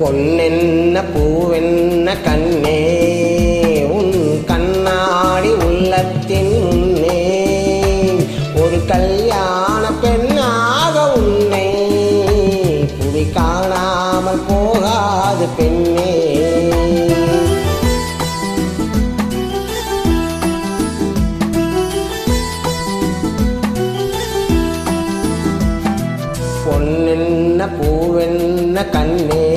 பொன்னென்ன பூவென்ன கண்ணே உன் கண்ணாடி உள்ளத்தின் முன்னே ஒரு கல்யாண பெண்ணாக உன்னை புவி காணாமல் போகாது பெண்ணே. பொன்னென்ன பூவென்ன கண்ணே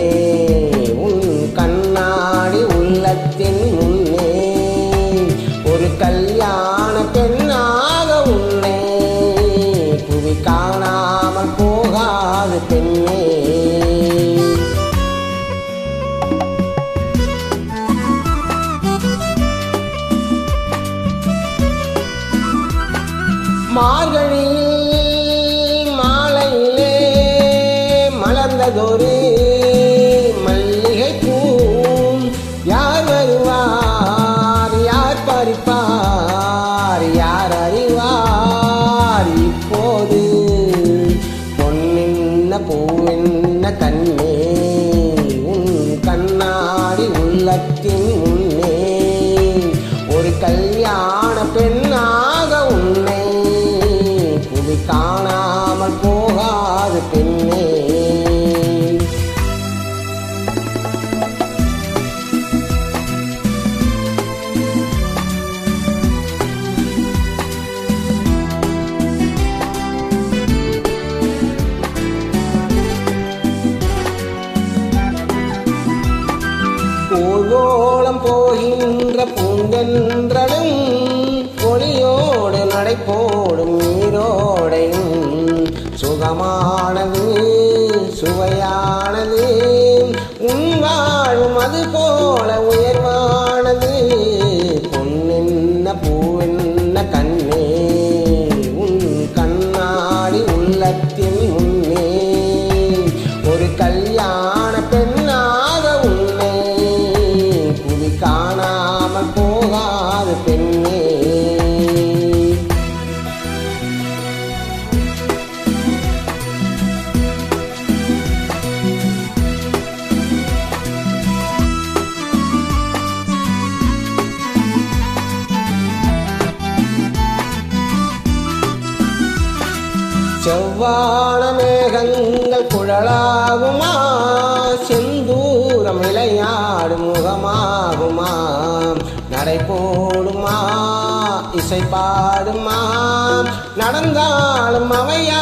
உன் கண்ணாடி உள்ளத்தின் முன்னே ஒரு கல்யாண பெண்ணாக உன்னை புவி காணாமல் போகாது பெண்ணே. மார்கழி மாலையிலே மலர்ந்ததொரு மல்லிகை பூ யார் வருவார் யார் பறிப்பார் யார் அறிவார் இப்போது. பொன்னென்ன பூவென்ன கண்ணே உன் கண்ணாடி உள்ளத்தின் முன்னே ஒரு கல்யாண பெண்ணாக உன்னை புவி காணாமல் போகாது பெண்ணே. ஊர்கோலம் போகின்ற பூங்கென்றலும் ஒளியோடு நடைபோடும் நீரோடையும் சுகமானது சுவையானது உன் வாழும் அது போல உயர்வானது. பொன்னென்ன பூவென்ன கண்ணே உன் கண்ணாடி உள்ளத்தின் முன்னே ஒரு கல்யாண பெண்ணாக உன்னை புவி காணாமல் போகாது பெண்ணே. செவ்வான மேகங்கள் குழலாகுமா செந்தூரம் விளையாடும் முகமாகுமா நடை போடுமா இசை பாடுமா நடந்தாலும் அவையா